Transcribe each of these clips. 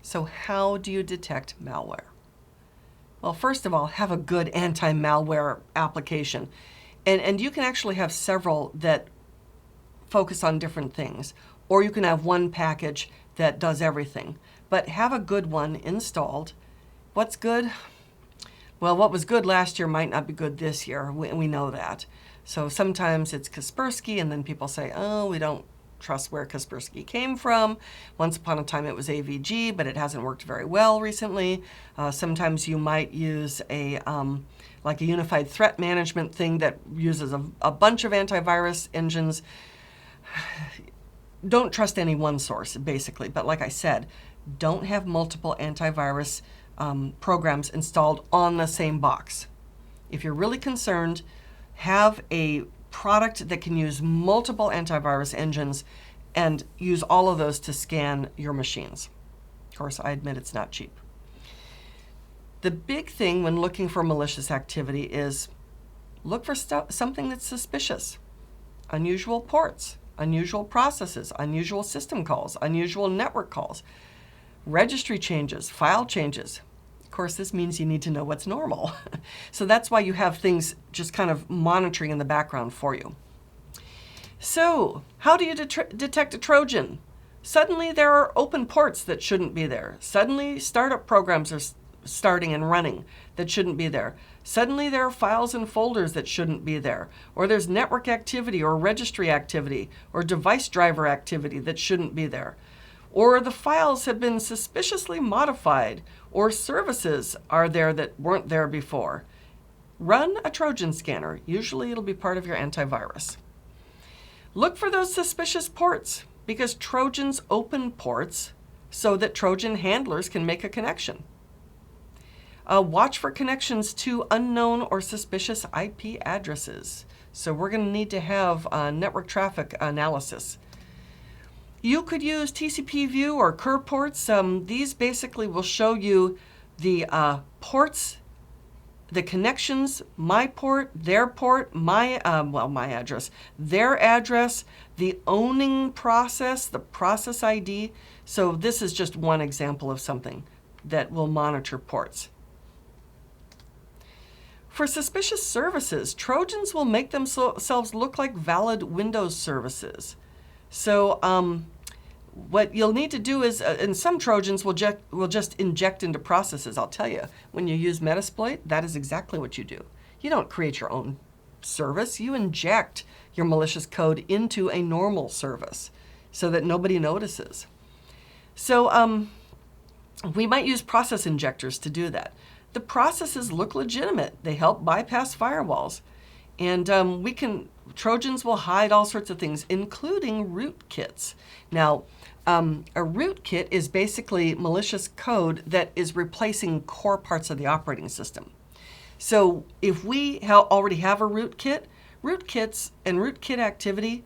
So how do you detect malware? Well, first of all, have a good anti-malware application. And you can actually have several that focus on different things, or you can have one package that does everything. But have a good one installed. What's good? Well, what was good last year might not be good this year. We know that. So sometimes it's Kaspersky, and then people say, oh, we don't trust where Kaspersky came from. Once upon a time it was AVG, but it hasn't worked very well recently. Sometimes you might use like a unified threat management thing that uses a bunch of antivirus engines. Don't trust any one source, basically. But like I said, don't have multiple antivirus programs installed on the same box. If you're really concerned, have a product that can use multiple antivirus engines and use all of those to scan your machines. Of course, I admit it's not cheap. The big thing when looking for malicious activity is look for something that's suspicious. Unusual ports, unusual processes, unusual system calls, unusual network calls, registry changes, file changes. Of course, this means you need to know what's normal. So that's why you have things just kind of monitoring in the background for you. So how do you detect a Trojan? Suddenly there are open ports that shouldn't be there. Suddenly startup programs are starting and running that shouldn't be there. Suddenly there are files and folders that shouldn't be there. Or there's network activity or registry activity or device driver activity that shouldn't be there. Or the files have been suspiciously modified, or services are there that weren't there before. Run a Trojan scanner. Usually it'll be part of your antivirus. Look for those suspicious ports, because Trojans open ports so that Trojan handlers can make a connection. Watch for connections to unknown or suspicious IP addresses. So we're going to need to have network traffic analysis. You could use TCP view or Cur ports. These basically will show you the ports, the connections, my port, my address, their address, the owning process, the process ID. So this is just one example of something that will monitor ports. For suspicious services, Trojans will make themselves look like valid Windows services. So what you'll need to do is, and some Trojans will just inject into processes. I'll tell you, when you use Metasploit, that is exactly what you do. You don't create your own service. You inject your malicious code into a normal service so that nobody notices. So we might use process injectors to do that. The processes look legitimate. They help bypass firewalls. And Trojans will hide all sorts of things, including rootkits. Now, a rootkit is basically malicious code that is replacing core parts of the operating system. So if we already have a rootkit, rootkits and rootkit activity,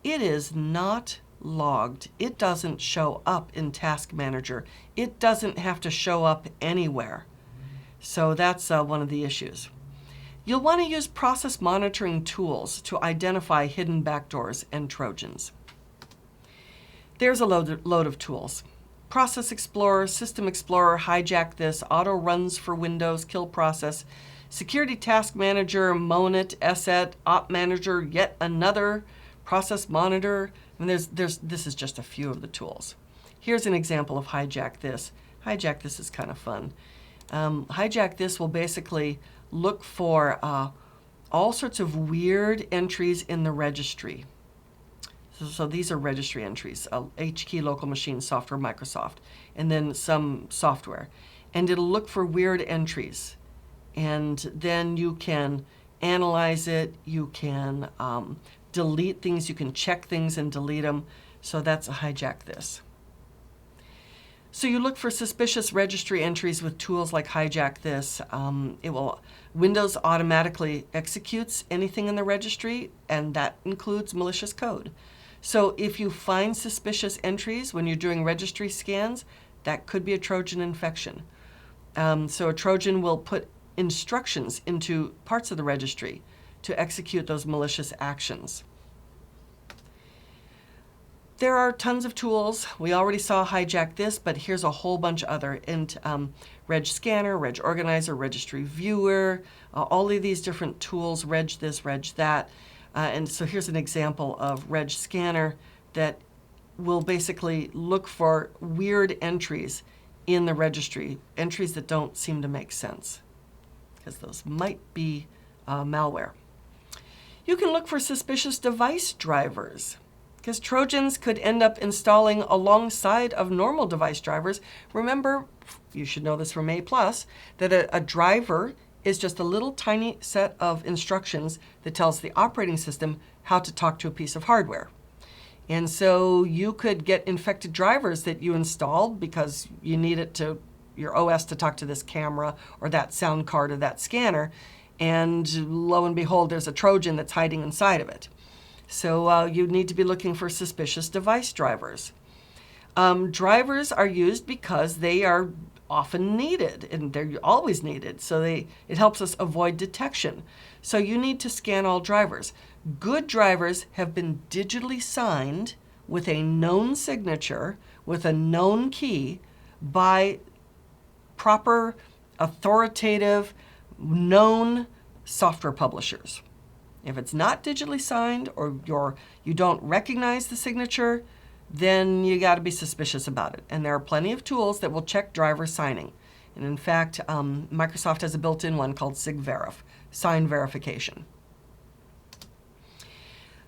it is not logged. It doesn't show up in Task Manager. It doesn't have to show up anywhere. So that's one of the issues. You'll want to use process monitoring tools to identify hidden backdoors and Trojans. There's a load of tools. Process Explorer, System Explorer, Hijack This, Auto Runs for Windows, Kill Process, Security Task Manager, Monit, ESET, Op Manager, yet another, Process Monitor. And this is just a few of the tools. Here's an example of Hijack This. Hijack This is kind of fun. Hijack This will basically look for all sorts of weird entries in the registry. So these are registry entries, HKey local machine software, Microsoft, and then some software. And it'll look for weird entries. And then you can analyze it, you can delete things, you can check things and delete them. So that's a Hijack This. So you look for suspicious registry entries with tools like Hijack This. Windows automatically executes anything in the registry, and that includes malicious code. So if you find suspicious entries when you're doing registry scans, that could be a Trojan infection. So a Trojan will put instructions into parts of the registry to execute those malicious actions. There are tons of tools. We already saw hijack this, but here's a whole bunch other. And Reg Scanner, Reg Organizer, Registry Viewer, all of these different tools, Reg this, Reg that. And so here's an example of Reg Scanner that will basically look for weird entries in the registry, entries that don't seem to make sense, because those might be malware. You can look for suspicious device drivers, because Trojans could end up installing alongside of normal device drivers. Remember, you should know this from A+, that a driver is just a little tiny set of instructions that tells the operating system how to talk to a piece of hardware. And so you could get infected drivers that you installed because you need it to your OS to talk to this camera or that sound card or that scanner, and lo and behold, there's a Trojan that's hiding inside of it. So you need to be looking for suspicious device drivers. Drivers are used because they are often needed, and they're always needed, so it helps us avoid detection. So you need to scan all drivers. Good drivers have been digitally signed with a known signature, with a known key, by proper, authoritative, known software publishers. If it's not digitally signed, or you don't recognize the signature, then you got to be suspicious about it. And there are plenty of tools that will check driver signing. And in fact, Microsoft has a built-in one called SigVerif, sign verification.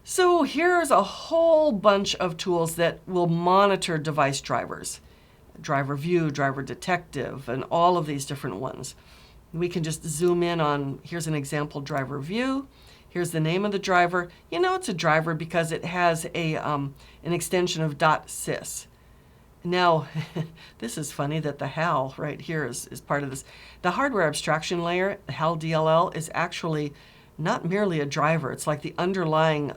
So here's a whole bunch of tools that will monitor device drivers. Driver View, Driver Detective, and all of these different ones. We can just zoom in on, here's an example Driver View. Here's the name of the driver. You know it's a driver because it has an extension of .sys. Now, this is funny that the HAL right here is part of this. The hardware abstraction layer, the HAL DLL, is actually not merely a driver. It's like the underlying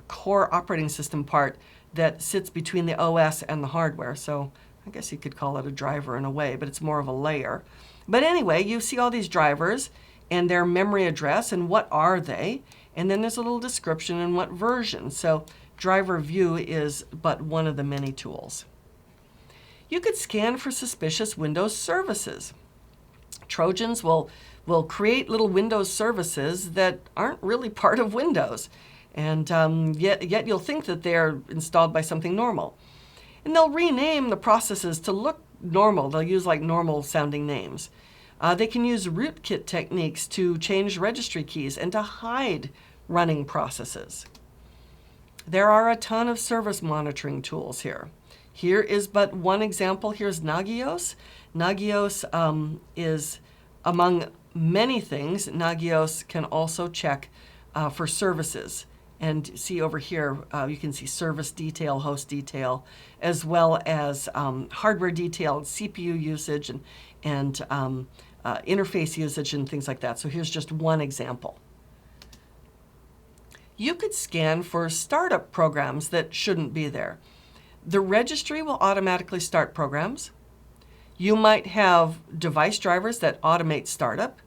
core operating system part that sits between the OS and the hardware. So I guess you could call it a driver in a way, but it's more of a layer. But anyway, you see all these drivers and their memory address and what are they, and then there's a little description and what version. So Driver View is but one of the many tools. You could scan for suspicious Windows services. Trojans will create little Windows services that aren't really part of Windows, and yet you'll think that they're installed by something normal. And they'll rename the processes to look normal. They'll use like normal sounding names. They can use rootkit techniques to change registry keys and to hide running processes. There are a ton of service monitoring tools here. Here is but one example. Here's Nagios. Nagios is, among many things, Nagios can also check for services. And see over here, you can see service detail, host detail, as well as hardware detail, CPU usage, and interface usage and things like that. So here's just one example. You could scan for startup programs that shouldn't be there. The registry will automatically start programs. You might have device drivers that automate startup.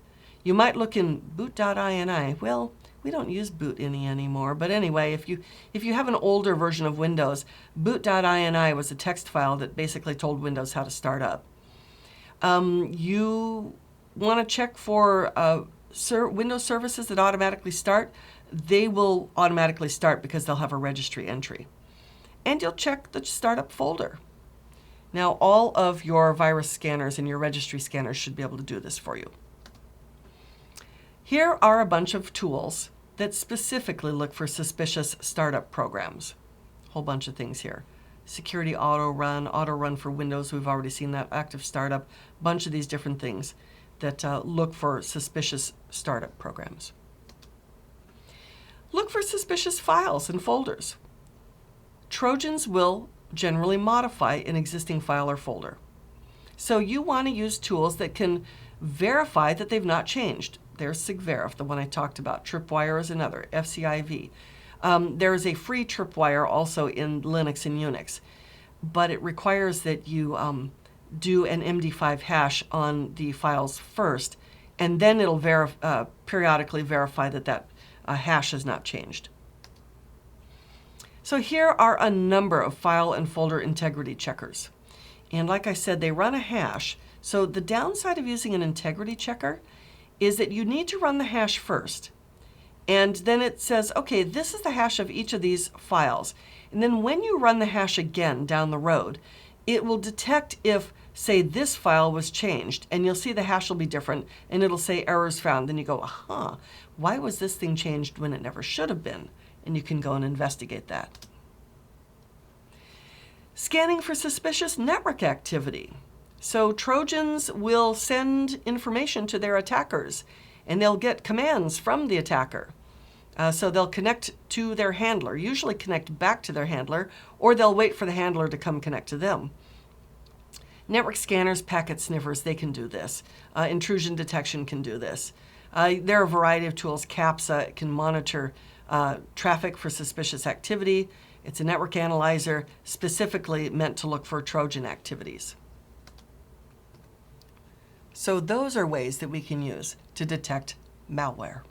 You might look in boot.ini. Well, we don't use boot.ini anymore, but anyway, if you have an older version of Windows, boot.ini was a text file that basically told Windows how to start up. You want to check for Windows services that automatically start. They will automatically start because they'll have a registry entry. And you'll check the startup folder. Now, all of your virus scanners and your registry scanners should be able to do this for you. Here are a bunch of tools that specifically look for suspicious startup programs. A whole bunch of things here. Security auto run for Windows, we've already seen that, active startup, bunch of these different things that look for suspicious startup programs. Look for suspicious files and folders. Trojans will generally modify an existing file or folder. So you want to use tools that can verify that they've not changed. There's SigVerif, the one I talked about. Tripwire is another, FCIV. There is a free Tripwire also in Linux and Unix, but it requires that you do an MD5 hash on the files first, and then it'll periodically verify that hash has not changed. So here are a number of file and folder integrity checkers. And like I said, they run a hash. So the downside of using an integrity checker is that you need to run the hash first. And then it says, okay, this is the hash of each of these files. And then when you run the hash again down the road, it will detect if, say, this file was changed, and you'll see the hash will be different, and it'll say errors found. Then you go, aha, why was this thing changed when it never should have been? And you can go and investigate that. Scanning for suspicious network activity. So Trojans will send information to their attackers, and they'll get commands from the attacker. So they'll connect to their handler, usually connect back to their handler, or they'll wait for the handler to come connect to them. Network scanners, packet sniffers, they can do this. Intrusion detection can do this. There are a variety of tools. CAPSA can monitor traffic for suspicious activity. It's a network analyzer specifically meant to look for Trojan activities. So those are ways that we can use to detect malware.